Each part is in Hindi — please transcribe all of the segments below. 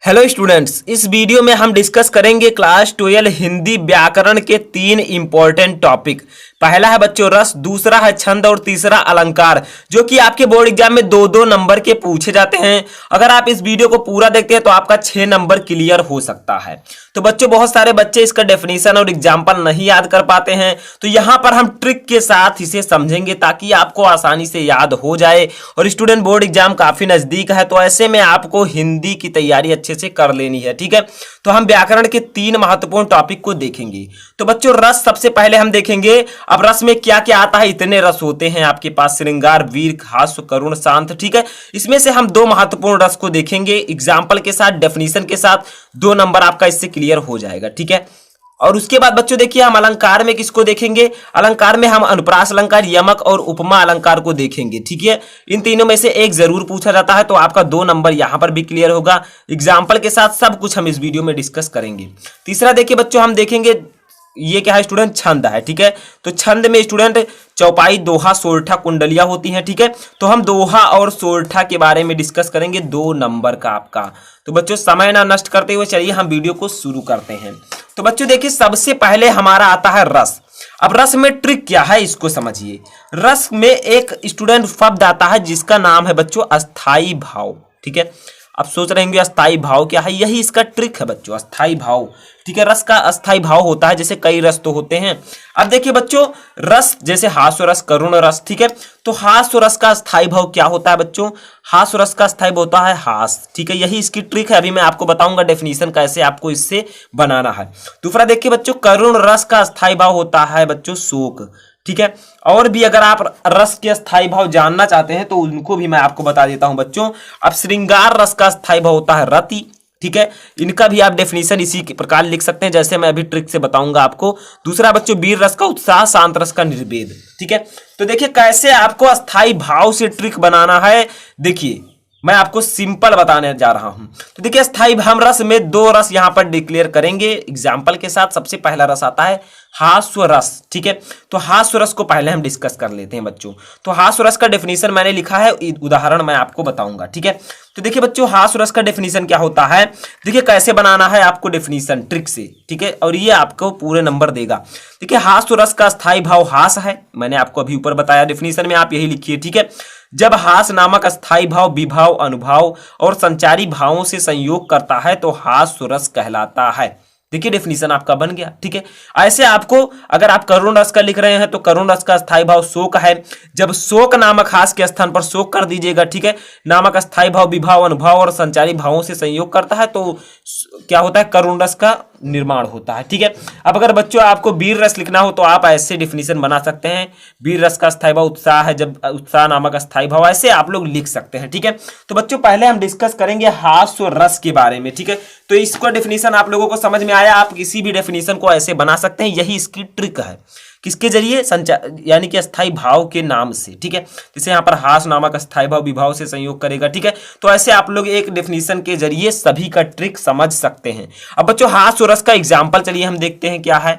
हेलो स्टूडेंट्स, इस वीडियो में हम डिस्कस करेंगे क्लास 12 हिंदी व्याकरण के 3 इंपॉर्टेंट टॉपिक। पहला है बच्चों रस, दूसरा है छंद और तीसरा अलंकार, जो कि आपके बोर्ड एग्जाम में 2-2 नंबर के पूछे जाते हैं। अगर आप इस वीडियो को पूरा देखते हैं तो आपका 6 नंबर क्लियर हो सकता है। तो बच्चों बहुत सारे बच्चे इसका डेफिनेशन और एग्जाम्पल नहीं याद कर पाते हैं, तो यहाँ पर हम ट्रिक के साथ इसे समझेंगे ताकि आपको आसानी से याद हो जाए। और स्टूडेंट बोर्ड एग्जाम काफी नजदीक है, तो ऐसे में आपको हिंदी की तैयारी अच्छे से कर लेनी है। ठीक है, तो हम व्याकरण के 3 महत्वपूर्ण टॉपिक को देखेंगे। तो बच्चों रस सबसे पहले हम देखेंगे। अब रस में क्या क्या आता है, इतने रस होते हैं आपके पास, श्रृंगार, वीर, हास्य, करुण, शांत। ठीक है, इसमें से हम 2 महत्वपूर्ण रस को देखेंगे एग्जाम्पल के साथ, डेफिनेशन के साथ। 2 नंबर आपका इससे क्लियर हो जाएगा। ठीक है, और उसके बाद बच्चों देखिए हम अलंकार में किसको देखेंगे। अलंकार में हम अनुप्रास अलंकार, यमक और उपमा अलंकार को देखेंगे। ठीक है, इन तीनों में से एक जरूर पूछा जाता है, तो आपका 2 नंबर यहां पर भी क्लियर होगा। एग्जाम्पल के साथ सब कुछ हम इस वीडियो में डिस्कस करेंगे। तीसरा देखिए बच्चों हम देखेंगे, ये क्या है स्टूडेंट, छंद है। ठीक है, तो छंद में स्टूडेंट चौपाई, दोहा, सोरठा, कुंडलियां होती हैं। ठीक है, तो हम दोहा और सोरठा के बारे में डिस्कस करेंगे, 2 नंबर का आपका। तो बच्चों समय ना नष्ट करते हुए चलिए हम वीडियो को शुरू करते हैं। तो बच्चों देखिए सबसे पहले हमारा आता है रस। अब रस में ट्रिक क्या है इसको समझिए। रस में एक स्टूडेंट शब्द आता है जिसका नाम है बच्चों अस्थाई भाव। ठीक है, अब सोच रहे होंगे अस्थाई भाव क्या है, यही इसका ट्रिक है बच्चों, अस्थाई भाव। ठीक है, रस का अस्थाई भाव होता है, जैसे कई रस तो होते हैं। अब देखिए बच्चों रस जैसे हास्य रस, करुण रस। ठीक है, तो हास्य रस का अस्थाई भाव क्या होता है बच्चों, हास्य रस का अस्थाई भाव होता है हास। ठीक है, यही इसकी ट्रिक है, अभी मैं आपको बताऊंगा डेफिनेशन कैसे आपको इससे बनाना है। दूसरा देखिए बच्चों करुण रस का अस्थाई भाव होता है बच्चों शोक। ठीक है, और भी अगर आप रस के अस्थाई भाव जानना चाहते हैं तो उनको भी मैं आपको बता देता हूं बच्चों। अब श्रृंगार रस का अस्थाई भाव होता है रति। ठीक है, इनका भी आप डेफिनेशन इसी प्रकार लिख सकते हैं जैसे मैं अभी ट्रिक से बताऊंगा आपको। दूसरा बच्चों वीर रस का उत्साह, शांत रस का निर्वेद। ठीक है, तो देखिए कैसे आपको अस्थाई भाव से ट्रिक बनाना है, देखिए मैं आपको सिंपल बताने जा रहा हूं। तो देखिए स्थाई हम रस में 2 रस यहां पर डिक्लेयर करेंगे एग्जाम्पल के साथ। सबसे पहला रस आता है हास्य रस। ठीक है, तो हास्य रस को पहले हम डिस्कस कर लेते हैं बच्चों। तो हास्य रस का डेफिनेशन मैंने लिखा है, उदाहरण मैं आपको बताऊंगा। ठीक है, तो देखिए बच्चों हास्य रस का डेफिनेशन क्या होता है, देखिए कैसे बनाना है आपको डेफिनेशन ट्रिक से। ठीक है, और ये आपको पूरे नंबर देगा। देखिए हास्य रस का स्थायी भाव हास है, मैंने आपको अभी ऊपर बताया डेफिनेशन में, आप यही लिखिए। ठीक है, जब हास नामक अस्थाई भाव विभाव, अनुभव और संचारी भावों से संयोग करता है तो हास्य रस कहलाता है। देखिए डेफिनेशन आपका बन गया। ठीक है, ऐसे आपको अगर आप करुण रस का लिख रहे हैं तो करुण रस का स्थायी भाव शोक है, जब शोक नामक हास के स्थान पर शोक कर दीजिएगा। ठीक है, नामक स्थायी भाव विभाव, अनुभव और संचारी भावों से संयोग करता है तो क्या होता है, करुण रस का निर्माण होता है। ठीक है, अब अगर बच्चों आपको वीर रस लिखना हो तो आप ऐसे डिफिनेशन बना सकते हैं, वीर रस का स्थायी भाव उत्साह है, जब उत्साह नामक स्थायी भाव, ऐसे आप लोग लिख सकते हैं। ठीक है, तो बच्चों पहले हम डिस्कस करेंगे हास्य रस के बारे में। ठीक है, तो इसका डेफिनेशन आप लोगों को समझ में आया, आप किसी भी डेफिनेशन को ऐसे बना सकते हैं, यही इसकी ट्रिक है। किसके जरिए, संचार यानी कि अस्थाई भाव के नाम से। ठीक है, जैसे यहाँ पर हास नामक अस्थाई भाव विभाव से संयोग करेगा। ठीक है, तो ऐसे आप लोग एक डेफिनेशन के जरिए सभी का ट्रिक समझ सकते हैं। अब बच्चों हास और रस का एग्जाम्पल चलिए हम देखते हैं क्या है।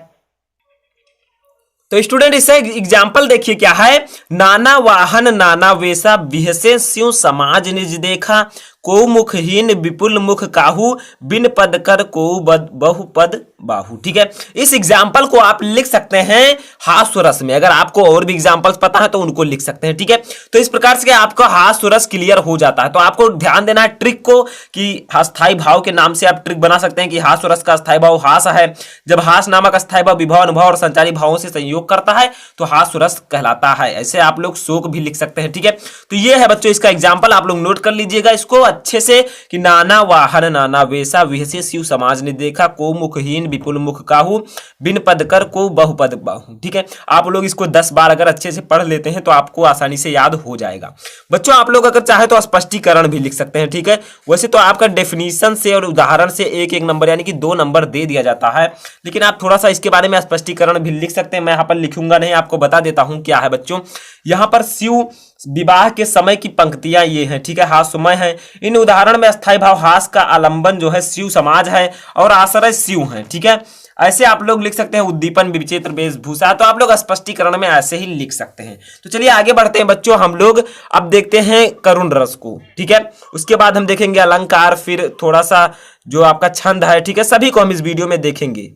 तो स्टूडेंट इससे एग्जाम्पल देखिए क्या है, नाना वाहन नाना वेशा, बिहसे स्यों समाज निज देखा, को मुखहीन विपुल मुख काहू, बिन पद कर को बहुपद बाहू। ठीक है, इस एग्जाम्पल को आप लिख सकते हैं हास्य रस में, अगर आपको और भी एग्जाम्पल्स पता है तो उनको लिख सकते हैं। ठीक है, तो इस प्रकार से आपका हास्य रस क्लियर हो जाता है। तो आपको ध्यान देना है ट्रिक को कि अस्थाई भाव के नाम से आप ट्रिक बना सकते हैं कि हास्य रस का अस्थाई भाव हास है, जब हास नामक अस्थाई भाव विभाव, अनुभव और संचारी भावों से संयोग करता है तो हास्य रस कहलाता है। ऐसे आप लोग शोक भी लिख सकते हैं। ठीक है, तो ये है बच्चों इसका एग्जाम्पल, आप लोग नोट कर लीजिएगा इसको अच्छे से कि नाना वाहन नाना वेशा, विहसे शिव समाज ने देखा, को मुखहीन विपुल मुख काहू, बिन पद कर को बहुपद बाहू। ठीक है, आप लोग इसको 10 बार अगर अच्छे से पढ़ लेते हैं तो आपको आसानी से याद हो जाएगा। बच्चों आप लोग अगर चाहे तो स्पष्टीकरण भी लिख सकते हैं। ठीक है, वैसे तो आपका डेफिनेशन से और उदाहरण से 1-1 नंबर यानी कि 2 नंबर दे दिया जाता है, लेकिन आप थोड़ा सा इसके बारे में स्पष्टीकरण भी लिख सकते हैं। मैं यहाँ पर लिखूंगा नहीं, आपको बता देता हूं क्या है बच्चों। यहाँ पर शिव विवाह के समय की पंक्तियां ये हैं। ठीक है, हास्यमय है। इन उदाहरण में अस्थाई भाव हास का आलंबन जो है शिव समाज है और आश्रय शिव है। ठीक है, ऐसे आप लोग लिख सकते हैं उद्दीपन विचित्र वेशभूषा, तो आप लोग स्पष्टीकरण में ऐसे ही लिख सकते हैं। तो चलिए आगे बढ़ते हैं बच्चों, हम लोग अब देखते हैं करुण रस को, ठीक है। उसके बाद हम देखेंगे अलंकार, फिर थोड़ा सा जो आपका छंद है, ठीक है, सभी को हम इस वीडियो में देखेंगे।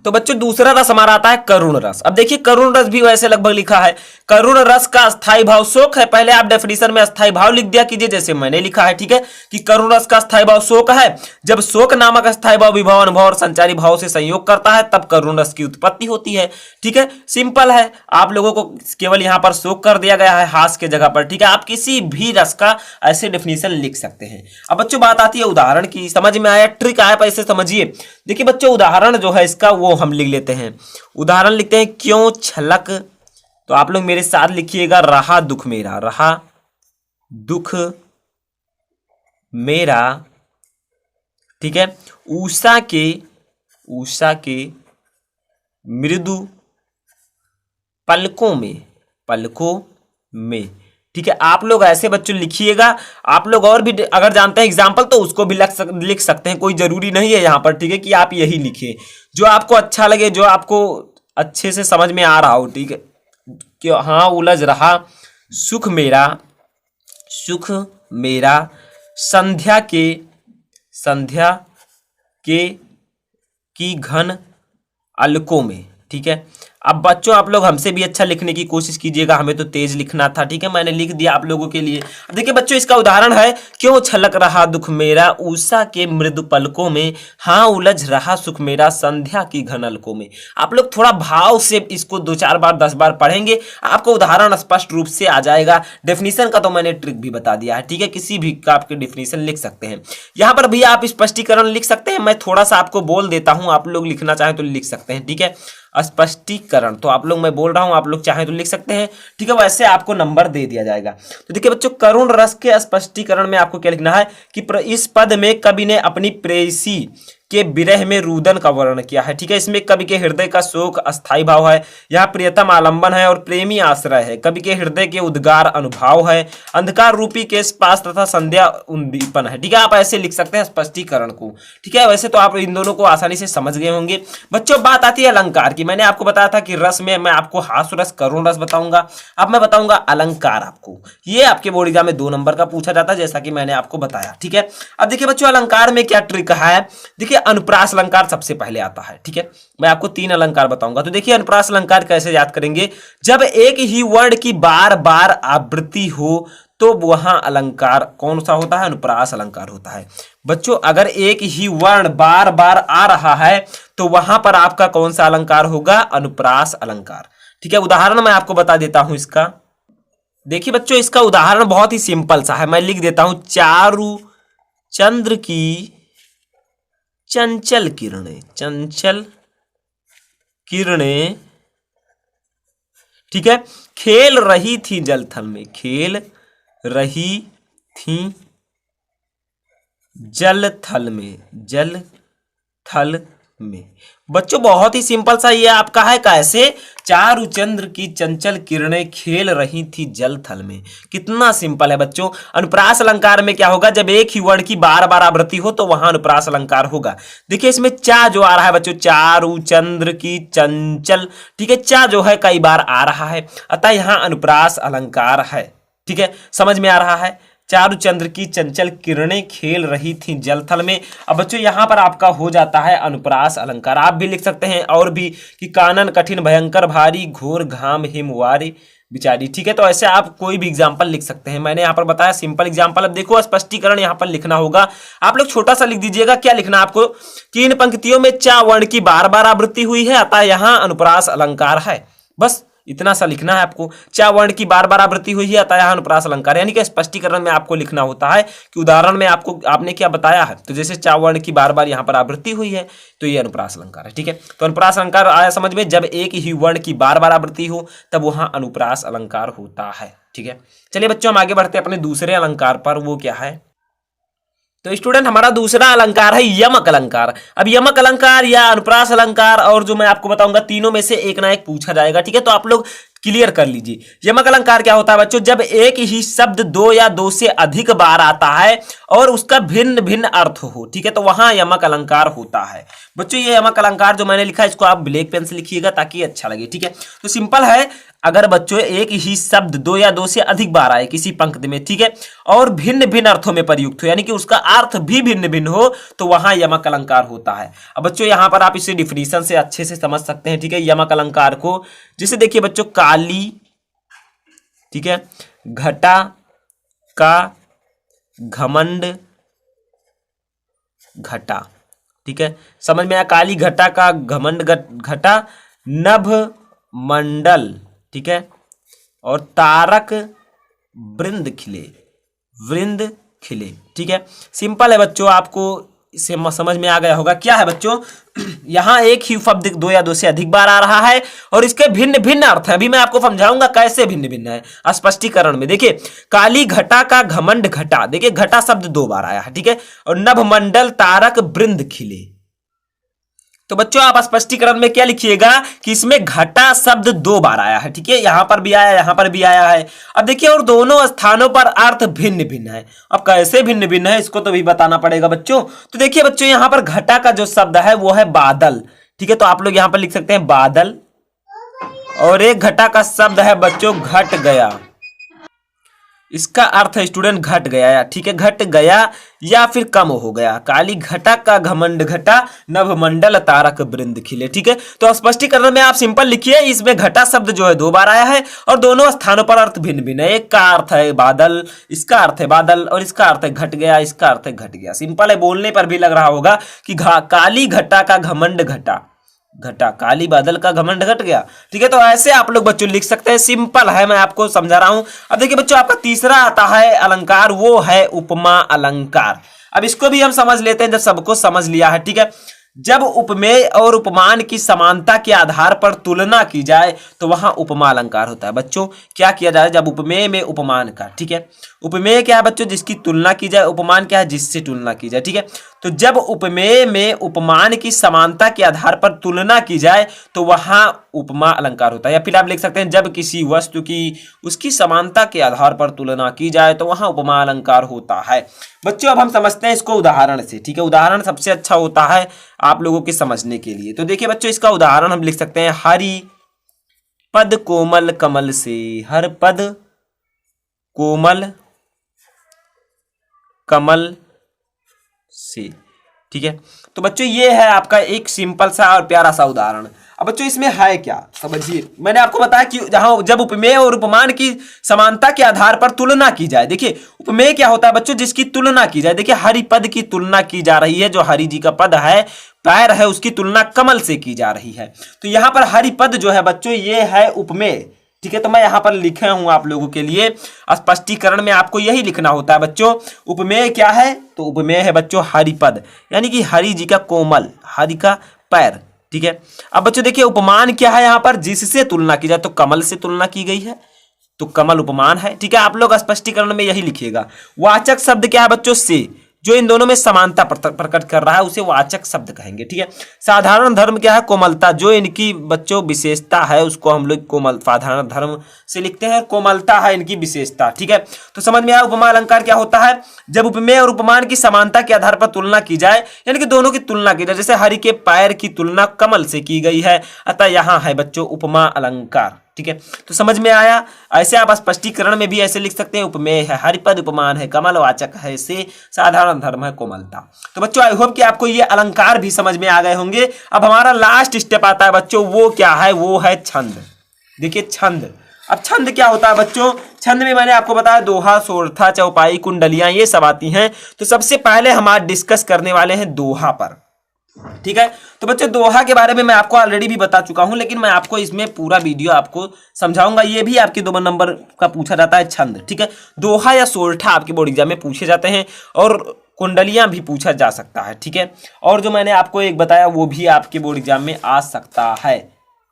तो बच्चों दूसरा रस हमारा आता है करुण रस। अब देखिए करुण रस भी वैसे लगभग लिखा है, करुण रस का अस्थाई भाव शोक है। पहले आप डेफिनेशन में अस्थाई भाव लिख दिया कीजिए जैसे मैंने लिखा है, ठीक है, कि करुण रस का अस्थाई भाव शोक है। जब शोक नामक अस्थाई भाव विभव अनुभव और संचारी भाव से संयोग करता है तब करुण रस की उत्पत्ति होती है, ठीक है। सिंपल है, आप लोगों को केवल यहां पर शोक कर दिया गया है हास के जगह पर, ठीक है। आप किसी भी रस का ऐसे डेफिनेशन लिख सकते हैं। अब बच्चों बात आती है उदाहरण की, समझ में आया, ट्रिक आया, पैसे समझिए। देखिए बच्चों उदाहरण जो है इसका वो हम लिख लेते हैं। उदाहरण लिखते हैं, क्यों छलक, तो आप लोग मेरे साथ लिखिएगा, रहा दुख मेरा, रहा दुख मेरा, ठीक है। उषा के मृदु पलकों में, ठीक है। आप लोग ऐसे बच्चों लिखिएगा। आप लोग और भी अगर जानते हैं एग्जाम्पल तो उसको भी लिख सकते हैं, कोई जरूरी नहीं है यहाँ पर, ठीक है, कि आप यही लिखिए जो आपको अच्छा लगे, जो आपको अच्छे से समझ में आ रहा हो, ठीक है। क्यों हाँ उलझ रहा सुख मेरा संध्या के की घन अलकों में, ठीक है। अब बच्चों आप लोग हमसे भी अच्छा लिखने की कोशिश कीजिएगा, हमें तो तेज लिखना था, ठीक है, मैंने लिख दिया आप लोगों के लिए। अब देखिए बच्चों इसका उदाहरण है, क्यों छलक रहा दुख मेरा उषा के मृदु पलकों में, हाँ उलझ रहा सुख मेरा संध्या की घन अलकों में। आप लोग थोड़ा भाव से इसको 2-4 बार 10 बार पढ़ेंगे, आपको उदाहरण स्पष्ट रूप से आ जाएगा। डेफिनेशन का तो मैंने ट्रिक भी बता दिया है, ठीक है, किसी भी का आपके डेफिनेशन लिख सकते हैं। यहाँ पर भी आप स्पष्टीकरण लिख सकते हैं, मैं थोड़ा सा आपको बोल देता हूँ, आप लोग लिखना चाहें तो लिख सकते हैं, ठीक है। स्पष्टीकरण तो आप लोग मैं बोल रहा हूं, आप लोग चाहें तो लिख सकते हैं, ठीक है, वैसे आपको नंबर दे दिया जाएगा। तो देखिए बच्चों करुण रस के स्पष्टीकरण में आपको क्या लिखना है कि इस पद में कवि ने अपनी प्रेयसी के विरह में रुदन का वर्णन किया है, ठीक है। इसमें कवि के हृदय का शोक अस्थाई भाव है, यहाँ प्रियतम आलंबन है और प्रेमी आश्रय है। कवि के हृदय के उद्गार अनुभाव है, अंधकार रूपी के पास तथा संध्या उद्दीपन है, ठीक है। आप ऐसे लिख सकते हैं स्पष्टीकरण को, ठीक है। वैसे तो आप इन दोनों को आसानी से समझ गए होंगे। बच्चों बात आती है अलंकार की। मैंने आपको बताया था कि रस में मैं आपको हास्य रस करुण रस बताऊंगा, अब मैं बताऊंगा अलंकार आपको। ये आपके बोर्ड एग्जाम में 2 नंबर का पूछा जाता है जैसा कि मैंने आपको बताया, ठीक है। अब देखिए बच्चों अलंकार में क्या ट्रिक है, देखिए अनुप्रास अलंकार सबसे पहले आता है, ठीक है। मैं आपको 3 अलंकार बताऊंगा। तो देखिए अनुप्रास अलंकार कैसे याद करेंगे, जब एक ही वर्ण की बार बार आवृत्ति हो तो वहां अलंकार कौन सा होता है, अनुप्रास अलंकार होता है। बच्चों अगर एक ही वर्ण बार बार आ रहा है तो वहां पर आपका कौन सा अलंकार होगा, अनुप्रास अलंकार, ठीक है। उदाहरण मैं आपको बता देता हूं इसका। देखिए बच्चों इसका उदाहरण बहुत ही सिंपल सा है, मैं लिख देता हूं, चारु चंद्र की चंचल किरणें, ठीक है, खेल रही थी जलथल में, खेल रही थी जलथल में। बच्चों बहुत ही सिंपल सा ये आपका है, कैसे, चारु चंद्र की चंचल किरणें खेल रही थी जल थल में। कितना सिंपल है बच्चों। अनुप्रास अलंकार में क्या होगा, जब एक ही वर्ण की बार बार आवृत्ति हो तो वहां अनुप्रास अलंकार होगा। देखिए इसमें चा जो आ रहा है बच्चों, चारु चंद्र की चंचल, ठीक है, चा जो है कई बार आ रहा है, अतः यहां अनुप्रास अलंकार है, ठीक है, समझ में आ रहा है। चारु चंद्र की चंचल किरणें खेल रही थी जलथल में। अब बच्चों यहां पर आपका हो जाता है अनुप्रास अलंकार। आप भी लिख सकते हैं और भी कि कानन कठिन भयंकर भारी घोर घाम हिमवारी बिचारी, ठीक है। तो ऐसे आप कोई भी एग्जाम्पल लिख सकते हैं, मैंने यहाँ पर बताया सिंपल एग्जाम्पल। अब देखो स्पष्टीकरण यहाँ पर लिखना होगा, आप लोग छोटा सा लिख दीजिएगा। क्या लिखना आपको कि इन पंक्तियों में चा वर्ण की बार बार आवृत्ति हुई है, अतः यहाँ अनुप्रास अलंकार है। बस इतना सा लिखना है आपको। चा वर्ण की बार बार आवृत्ति हुई है, अतः यहाँ अनुप्रास अलंकार। यानी कि स्पष्टीकरण में आपको लिखना होता है कि उदाहरण में आपने क्या बताया है, तो जैसे चा वर्ण की बार बार यहाँ पर आवृत्ति हुई है तो ये अनुप्रास अलंकार है, ठीक है। तो अनुप्रास अलंकार आया समझ में, जब एक ही वर्ण की बार बार आवृत्ति हो तब वहां अनुप्रास अलंकार होता है, ठीक है। चलिए बच्चों हम आगे बढ़ते हैं अपने दूसरे अलंकार पर, वो क्या है। तो स्टूडेंट हमारा दूसरा अलंकार है यमक अलंकार। अब यमक अलंकार या अनुप्रास अलंकार और जो मैं आपको बताऊंगा तीनों में से एक ना एक पूछा जाएगा, ठीक है। तो आप लोग क्लियर कर लीजिए। यमक अलंकार क्या होता है बच्चों? जब एक ही शब्द दो या दो से अधिक बार आता है और उसका भिन्न भिन्न अर्थ हो, ठीक है, तो वहां यमक अलंकार होता है। बच्चों ये यमक अलंकार जो मैंने लिखा है इसको आप ब्लैक पेन से लिखिएगा ताकि अच्छा लगे, ठीक है। तो सिंपल है, अगर बच्चों एक ही शब्द दो या दो से अधिक बार आए किसी पंक्ति में, ठीक है, और भिन्न भिन्न अर्थों में प्रयुक्त हो, यानी कि उसका अर्थ भी भिन्न भिन्न हो, तो वहां यमक अलंकार होता है। अब बच्चों यहां पर आप इसे डिफिनीशन से अच्छे से समझ सकते हैं, ठीक है, यमक अलंकार को। जिसे देखिए बच्चों, काली, ठीक है, घटा का घमंड घटा, ठीक है, समझ में आया? काली घटा का घमंड घटा, नभ मंडल, ठीक है, और तारक वृंद खिले, ठीक है। सिंपल है बच्चों, आपको इसे समझ में आ गया होगा। क्या है बच्चों, यहां एक ही शब्द दो या दो से अधिक बार आ रहा है और इसके भिन्न भिन्न अर्थ है। अभी मैं आपको समझाऊंगा कैसे भिन्न भिन्न है स्पष्टीकरण में। देखिए, काली घटा का घमंड घटा, देखिए घटा शब्द दो बार आया है, ठीक है, और नभ मंडल तारक वृंद खिले। तो बच्चों आप स्पष्टीकरण में क्या लिखिएगा कि इसमें घटा शब्द दो बार आया है, ठीक है, यहां पर भी आया, यहां पर भी आया है। अब देखिए, और दोनों स्थानों पर अर्थ भिन्न भिन्न है। अब कैसे भिन्न भिन्न है इसको तो भी बताना पड़ेगा बच्चों। तो देखिए बच्चों, यहां पर घटा का जो शब्द है वो है बादल, ठीक है, तो आप लोग यहां पर लिख सकते हैं बादल। और एक घटा का शब्द है बच्चों घट गया, इसका अर्थ है स्टूडेंट घट गया, ठीक है, घट गया या फिर कम हो गया। काली घटा का घमंड घटा, नभ मंडल तारक वृंद खिले, ठीक है। तो स्पष्टीकरण में आप सिंपल लिखिए, इसमें घटा शब्द जो है दो बार आया है और दोनों स्थानों पर अर्थ भिन्न भिन्न है। एक का अर्थ है बादल, इसका अर्थ है बादल, और इसका अर्थ है घट गया, इसका अर्थ है घट गया। सिंपल है, बोलने पर भी लग रहा होगा कि काली घटा का घमंड घटा, काली बादल का घमंड घट गया, ठीक है। तो ऐसे आप लोग बच्चों लिख सकते हैं, सिंपल है, मैं आपको समझा रहा हूं। अब देखिए बच्चों, आपका तीसरा आता है अलंकार, वो है उपमा अलंकार। अब इसको भी हम समझ लेते हैं, जब सबको समझ लिया है, ठीक है। जब उपमेय और उपमान की समानता के आधार पर तुलना की जाए तो वहां उपमा अलंकार होता है। बच्चों क्या किया जाए, जब उपमेय में उपमान का, ठीक है, उपमेय क्या है बच्चों, जिसकी तुलना की जाए, उपमान क्या है, जिससे तुलना की जाए, ठीक है। तो जब उपमेय में उपमान की समानता के आधार पर तुलना की जाए तो वहां उपमा अलंकार होता है। या फिर आप लिख सकते हैं, जब किसी वस्तु की उसकी समानता के आधार पर तुलना की जाए तो वहां उपमा अलंकार होता है। बच्चों अब हम समझते हैं इसको उदाहरण से, ठीक है, उदाहरण सबसे अच्छा होता है आप लोगों के समझने के लिए। तो देखिए बच्चों, इसका उदाहरण हम लिख सकते हैं, हरि पद कोमल कमल से, हर पद कोमल कमल से, ठीक है। तो बच्चों ये है आपका एक सिंपल सा और प्यारा सा उदाहरण। अब बच्चों इसमें है क्या, समझिए, मैंने आपको बताया कि जहां जब उपमेय और उपमान की समानता के आधार पर तुलना की जाए, देखिए उपमेय क्या होता है बच्चों, जिसकी तुलना की जाए। देखिए हरि पद की तुलना की जा रही है, जो हरि जी का पद है, पैर है, उसकी तुलना कमल से की जा रही है। तो यहां पर हरि पद जो है बच्चों ये है उपमेय, ठीक है। तो मैं यहां पर लिखा हूं आप लोगों के लिए, स्पष्टीकरण में आपको यही लिखना होता है बच्चों। उपमेय क्या है, तो उपमेय है बच्चों हरिपद, यानी कि हरि जी का कोमल, हरि का पैर, ठीक है। अब बच्चों देखिए उपमान क्या है, यहां पर जिससे तुलना की जाए, तो कमल से तुलना की गई है, तो कमल उपमान है, ठीक है। आप लोग स्पष्टीकरण में यही लिखिएगा। वाचक शब्द क्या है बच्चों, से, जो इन दोनों में समानता प्रकट कर रहा है उसे वाचक शब्द कहेंगे, ठीक है। साधारण धर्म क्या है, कोमलता, जो इनकी बच्चों विशेषता है उसको हम लोग कोमल साधारण धर्म से लिखते हैं, कोमलता है इनकी विशेषता, ठीक है। तो समझ में आया उपमा अलंकार क्या होता है, जब उपमेय और उपमान की समानता के आधार पर तुलना की जाए, यानी कि दोनों की तुलना की जाए। जैसे हरि के पैर की तुलना कमल से की गई है, अतः यहां है बच्चों उपमा अलंकार, ठीक है। तो समझ में आया। ऐसे आप स्पष्टीकरण में भी ऐसे लिख सकते हैं, उपमेय है हरिपद, उपमान है कमल, वाचक है से, साधारण धर्म है कोमलता। तो बच्चों आई होप कि आपको ये अलंकार भी समझ में आ गए होंगे। अब हमारा लास्ट स्टेप आता है बच्चों, वो क्या है, वो है छंद। देखिए छंद, अब छंद क्या होता है बच्चों, छंद में मैंने आपको बताया दोहा, सोरठा, चौपाई, कुंडलियां ये सब आती हैं। तो सबसे पहले हम आज डिस्कस करने वाले हैं दोहा पर, ठीक है। तो बच्चों दोहा के बारे में मैं आपको ऑलरेडी भी बता चुका हूं, लेकिन मैं आपको इसमें पूरा वीडियो आपको समझाऊंगा। ये भी आपके 2 नंबर का पूछा जाता है छंद, ठीक है। दोहा या सोरठा आपके बोर्ड एग्जाम में पूछे जाते हैं और कुंडलियां भी पूछा जा सकता है, ठीक है। और जो मैंने आपको एक बताया वो भी आपके बोर्ड एग्जाम में आ सकता है,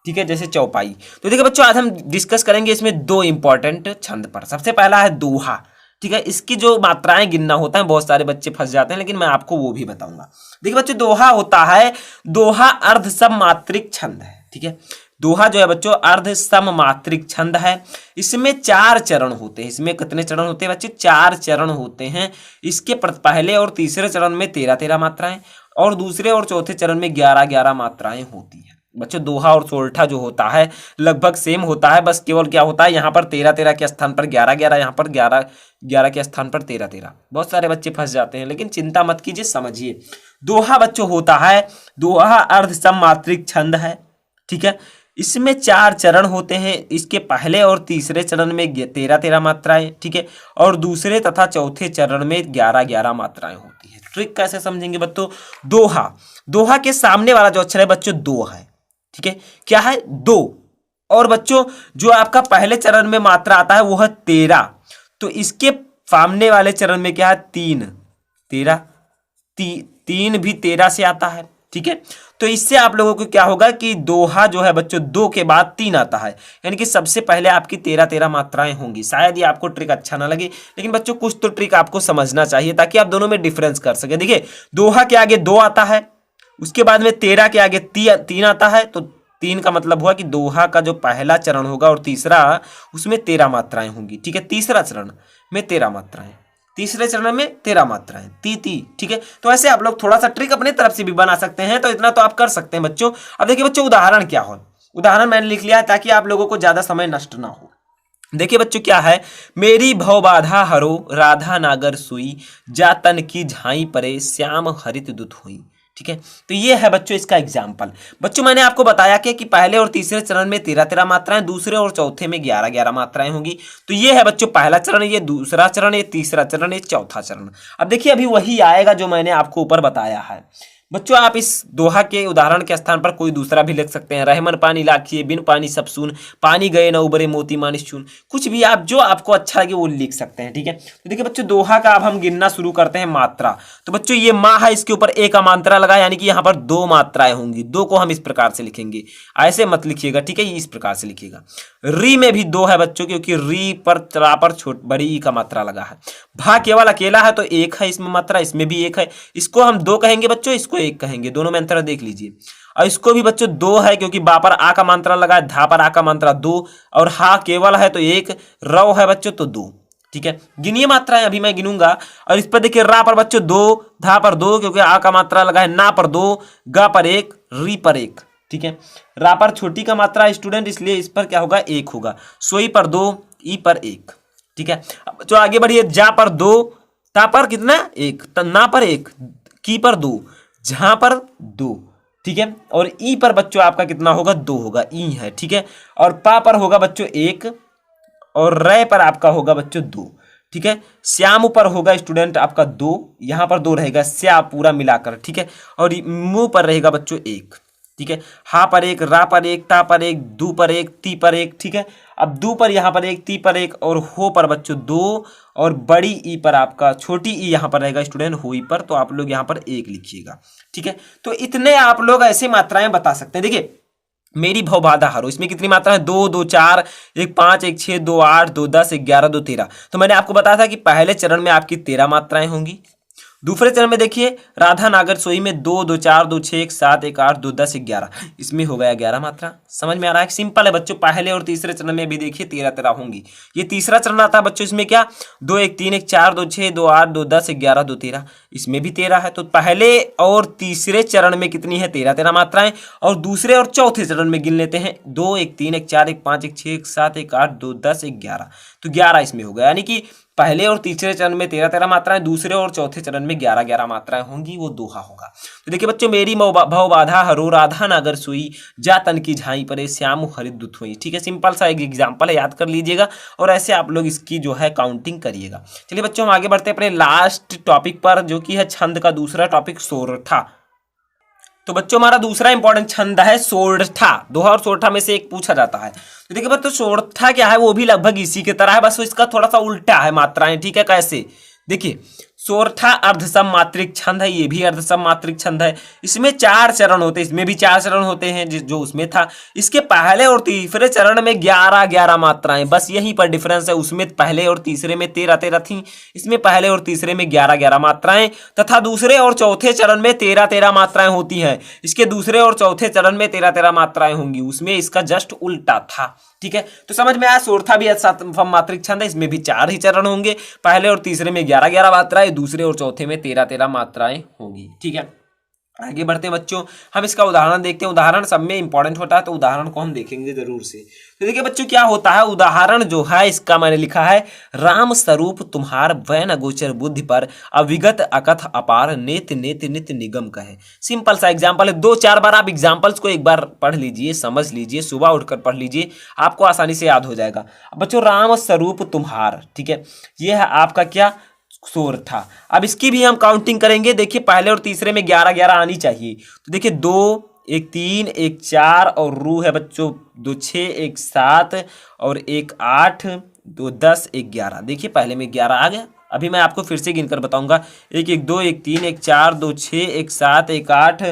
ठीक है, जैसे चौपाई। तो देखिए बच्चों आज हम डिस्कस करेंगे इसमें 2 इंपॉर्टेंट छंद पर। सबसे पहला है दोहा, ठीक है। इसकी जो मात्राएं गिनना होता है, बहुत सारे बच्चे फंस जाते हैं, लेकिन मैं आपको वो भी बताऊंगा। देखिए बच्चों दोहा होता है, दोहा अर्ध सब मात्रिक छंद है, ठीक है। दोहा जो है बच्चों अर्ध सममात्रिक छंद है। इसमें 4 चरण होते हैं। इसमें कितने चरण होते हैं बच्चे? 4 चरण होते हैं। इसके पहले और तीसरे चरण में 13-13 मात्राएं और दूसरे और चौथे चरण में 11-11 मात्राएं होती हैं। बच्चों दोहा और सोरठा जो होता है लगभग सेम होता है, बस केवल क्या होता है यहाँ पर 13-13 के स्थान पर 11-11, यहाँ पर 11-11 के स्थान पर 13-13। बहुत सारे बच्चे फंस जाते हैं, लेकिन चिंता मत कीजिए, समझिए। दोहा बच्चों होता है, दोहा अर्ध सममात्रिक छंद है, ठीक है। इसमें 4 चरण होते हैं। इसके पहले और तीसरे चरण में 13-13 मात्राएं, ठीक है, और दूसरे तथा चौथे चरण में 11-11 मात्राएं होती है। ट्रिक कैसे समझेंगे बच्चों? दोहा, दोहा के सामने वाला जो अक्षर है बच्चों दो है, ठीक है। क्या है? दो। और बच्चों जो आपका पहले चरण में मात्रा आता है वो है 13, तो इसके सामने वाले चरण में क्या है? 3। 13 3 भी 13 से आता है, ठीक है। तो इससे आप लोगों को क्या होगा कि दोहा जो है बच्चों 2 के बाद 3 आता है, यानी कि सबसे पहले आपकी 13-13 मात्राएं होंगी। शायद ये आपको ट्रिक अच्छा ना लगे, लेकिन बच्चों कुछ तो ट्रिक आपको समझना चाहिए ताकि आप दोनों में डिफरेंस कर सके। देखिए दोहा के आगे 2 आता है, उसके बाद में 13 के आगे 3 आता है, तो 3 का मतलब हुआ कि दोहा का जो पहला चरण होगा और तीसरा, उसमें 13 मात्राएं होंगी, ठीक है। तीसरा चरण में 13 मात्राएं, तीसरे चरण में 13 मात्राएं, ठीक है। तो ऐसे आप लोग थोड़ा सा ट्रिक अपने तरफ से भी बना सकते हैं, तो इतना तो आप कर सकते हैं बच्चों। अब देखिए बच्चों उदाहरण क्या हो, उदाहरण मैंने लिख लिया है ताकि आप लोगों को ज्यादा समय नष्ट ना हो। देखिए बच्चों क्या है, मेरी भव बाधा हरो राधा नागर सुई, जातन की झाई परे श्याम हरित दुत हुई, ठीक है। तो ये है बच्चों इसका एग्जाम्पल। बच्चों मैंने आपको बताया कि पहले और तीसरे चरण में 13-13 मात्राएं, दूसरे और चौथे में 11-11 मात्राएं होंगी। तो ये है बच्चों पहला चरण, ये दूसरा चरण, ये तीसरा चरण, ये चौथा चरण। अब देखिए अभी वही आएगा जो मैंने आपको ऊपर बताया है। बच्चों आप इस दोहा के उदाहरण के स्थान पर कोई दूसरा भी लिख सकते हैं। रहमन पानी लाखिए बिन पानी सब सून, पानी गए न उबरे मोती मानिस चून। कुछ भी आप जो आपको अच्छा लगे वो लिख सकते हैं, ठीक है। तो देखिए बच्चों दोहा का अब हम गिनना शुरू करते हैं मात्रा। तो बच्चों ये माँ है, इसके ऊपर एक मात्रा लगा, यानी कि यहाँ पर 2 मात्राएं होंगी। 2 को हम इस प्रकार से लिखेंगे, ऐसे मत लिखिएगा, ठीक है, इस प्रकार से लिखिएगा। री में भी 2 है बच्चों, क्योंकि री पर त्रा पर बड़ी ई का मात्रा लगा है। भा केवल अकेला है तो 1 है इसमें मात्रा, इसमें भी 1 है। इसको हम 2 कहेंगे बच्चों, इसको 1 कहेंगे, दोनों में अंतर देख लीजिए। और इसको भी बच्चों 2 है, क्योंकि बा पर आ का मात्रा लगा है, धा पर आ का मात्रा 2, और हा केवल है तो 1, रव है बच्चों तो 2, ठीक है। गिनिए मात्राएं, अभी मैं गिनूंगा। और इस पर देखिए रा पर बच्चों 2, धा पर 2, क्योंकि आ का मात्रा लगा है, ना पर 2, गा पर 1, री पर 1, ठीक है। रा पर छोटी का मात्रा स्टूडेंट, इसलिए इस पर क्या होगा? 1 होगा। सोई पर 2, ई पर 1, ठीक है। जो आगे बढ़िए, जा पर 2, ता पर कितना? 1, ना पर 1, की पर 2, जहां पर 2, ठीक है। और ई पर बच्चों आपका कितना होगा? 2 होगा, ई है, ठीक है। और पा पर होगा बच्चों 1, और रे पर आपका होगा बच्चों 2, ठीक है। श्याम पर होगा स्टूडेंट आपका 2, यहां पर 2 रहेगा, श्या पूरा मिलाकर, ठीक है। और मुंह पर रहेगा बच्चों 1, ठीक है। हा पर 1, रा पर 1, ता पर 1, दू पर 1, ती पर 1, ठीक है। अब दू पर यहाँ पर 1, ती पर 1, और हो पर बच्चों 2, और बड़ी ई पर आपका, छोटी ई यहाँ पर रहेगा स्टूडेंट हुई पर, तो आप लोग यहाँ पर 1 लिखिएगा, ठीक है। तो इतने आप लोग ऐसे मात्राएं बता सकते हैं। देखिए मेरी भव बाधा हरो, इसमें कितनी मात्रा है? 2, 2, 4, 1, 5, 1, 6, 2, 8, 2, 10, 11, 2, 13। तो मैंने आपको बताया था कि पहले चरण में आपकी 13 मात्राएं होंगी। दूसरे चरण में देखिए राधा नागर सोई में 2, 2, 4, 2, 6, 1, 7, 1, 8, 2, 10, 11, इसमें हो गया 11 मात्रा। समझ में आ रहा है? सिंपल है बच्चों। पहले और तीसरे चरण में भी देखिए 13-13 होंगी। ये तीसरा चरण आता है बच्चों, इसमें क्या? 2, 1, 3, 1, 4, 2, 6, 2, 8, 2, 10, 11, 2, 13, इसमें भी 13 है। तो पहले और तीसरे चरण में कितनी है? 13-13 मात्राएं। और दूसरे और चौथे चरण में गिन लेते हैं, 2, 1, 3, 1, 4, 1, 5, 1, 6, 1, 7, 1, 8, 2, 10, 11, तो 11 इसमें हो गया। यानी कि पहले और तीसरे चरण में 13-13 मात्राएं, दूसरे और चौथे चरण में 11-11 मात्राएं होंगी, वो दोहा होगा। तो देखिए बच्चों, मेरी भव बाधा हरो राधा नागर सुई, जा तन की झाई परे श्याम हरित दुत हुई, ठीक है। सिंपल सा एक एग्जाम्पल है, याद कर लीजिएगा, और ऐसे आप लोग इसकी जो है काउंटिंग करिएगा। चलिए बच्चों हम आगे बढ़ते हैं अपने लास्ट टॉपिक पर, जो कि है छंद का दूसरा टॉपिक, सोरठा। तो बच्चों हमारा दूसरा इंपॉर्टेंट छंद है सोरठा। दोहा और सोरठा में से एक पूछा जाता है। तो देखिए बच्चों सोरठा क्या है, वो भी लगभग इसी की तरह है, बस इसका थोड़ा सा उल्टा है मात्राएं, ठीक है। कैसे? देखिए सोरठा अर्धसममात्रिक छंद है, ये भी अर्धसममात्रिक छंद है। इसमें 4 चरण होते हैं, इसमें भी 4 चरण होते हैं जो उसमें था। इसके पहले और तीसरे चरण में 11-11 मात्राएं, बस यहीं पर डिफरेंस है। उसमें पहले और तीसरे में 13-13 थी, इसमें पहले और तीसरे में 11-11 मात्राएं, तथा दूसरे और चौथे चरण में 13-13 मात्राएं होती हैं। इसके दूसरे और चौथे चरण में 13-13 मात्राएं होंगी, उसमें इसका जस्ट उल्टा था। ठीक है, तो समझ में आया। सोरठा भी अर्धसममात्रिक छंद है, इसमें भी 4 ही चरण होंगे, पहले और तीसरे में 11-11 मात्राएं, दूसरे और चौथे में 13-13 मात्राएं होंगी। ठीक है, आगे बढ़ते हैं बच्चों, हम इसका उदाहरण देखते हैं। उदाहरण सब में इंपॉर्टेंट होता है, तो उदाहरण को हम देखेंगे जरूर से। तो देखिए बच्चों क्या होता है, उदाहरण जो है इसका मैंने लिखा है, राम स्वरूप तुम्हार वैन अगोचर बुद्धि पर अविगत अकथ अपार नेत नेत नित निगम कहे। सिंपल सा एग्जाम्पल है, 2-4 बार आप एग्जाम्पल्स को एक बार पढ़ लीजिए, समझ लीजिए, सुबह उठकर पढ़ लीजिए, आपको आसानी से याद हो जाएगा। बच्चों राम स्वरूप तुम्हार, ठीक है, ये है आपका क्या, सोरठा। अब इसकी भी हम काउंटिंग करेंगे। देखिए पहले और तीसरे में 11-11 आनी चाहिए, तो देखिए 2, 1 3, 1 4 और रू है बच्चों 2 6, 1 7 और 1 8, 2 10, 1 11। देखिए पहले में 11 आ गया। अभी मैं आपको फिर से गिनकर बताऊंगा, 1 1 2 1 3 1 4 2 6 1 7 1 8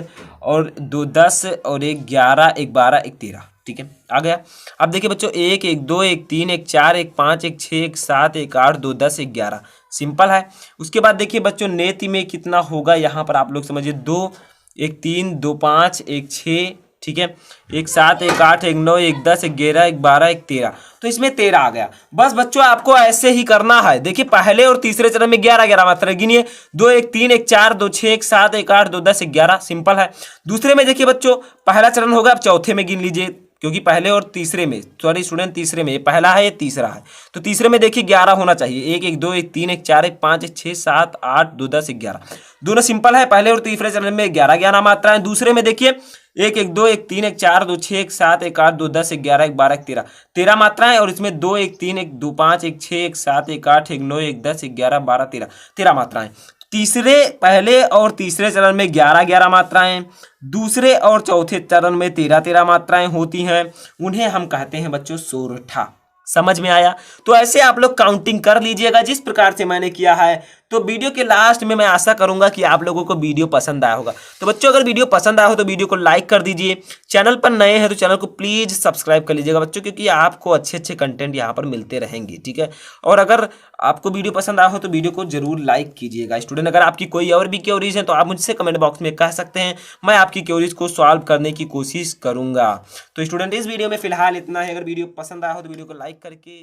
और 2 10 और 1 11 1 12 1 13। ठीक है, आ गया। अब देखिए बच्चों 1 1 2 1 3 1 4 1 5 1 6 1 7 1 8 2 10 1 11, सिंपल है। उसके बाद देखिए बच्चों नेति में कितना होगा, यहाँ पर आप लोग समझिए 2 1 3 2 5 1 6, ठीक है, 1 7 1 8 1 9 1 10 1 11 1 12 1 13, तो इसमें 13 आ गया। बस बच्चों आपको ऐसे ही करना है। देखिए पहले और तीसरे चरण में 11-11 मात्रा गिनिए, 2 1 3 1 4 2 6 1 7 1 8 2 10 1 11, सिंपल है। दूसरे में देखिए बच्चों पहला चरण होगा, अब चौथे में गिन लीजिए, क्योंकि पहले और तीसरे में, सॉरी स्टूडेंट, तीसरे में, ये पहला है ये तीसरा है, तो तीसरे में देखिए 11 होना चाहिए। 1 1 2 1 3 1 4 1 5 1 6 7 8 2 10 1 11, दोनों सिंपल है। पहले और तीसरे चरण में 11-11 मात्राएं, दूसरे में देखिए 1 1 2 1 3 1 4 2 6 1 7 1 8 2 10 1 11 1 12 1 13, 13 मात्राएं, और इसमें 2 1 3 1 2 5 1 6 1 7 1 8 1 9 1 10 1 11 12 13, 13 मात्राएं। तीसरे, पहले और तीसरे चरण में 11-11 मात्राएं, दूसरे और चौथे चरण में 13-13 मात्राएं होती हैं, उन्हें हम कहते हैं बच्चों सोरठा। समझ में आया? तो ऐसे आप लोग काउंटिंग कर लीजिएगा जिस प्रकार से मैंने किया है। तो वीडियो के लास्ट में मैं आशा करूंगा कि आप लोगों को वीडियो पसंद आया होगा। तो बच्चों अगर वीडियो पसंद आया हो तो वीडियो को लाइक कर दीजिए, चैनल पर नए हैं तो चैनल को प्लीज सब्सक्राइब कर लीजिएगा बच्चों, क्योंकि आपको अच्छे अच्छे कंटेंट यहाँ पर मिलते रहेंगे। ठीक है, और अगर आपको वीडियो पसंद आया हो तो वीडियो को जरूर लाइक कीजिएगा। स्टूडेंट अगर आपकी कोई और भी क्वेरीज है तो आप मुझसे कमेंट बॉक्स में कह सकते हैं, मैं आपकी क्वेरीज को सॉल्व करने की कोशिश करूंगा। तो स्टूडेंट इस वीडियो में फिलहाल इतना है। अगर वीडियो पसंद आया हो तो वीडियो को लाइक करके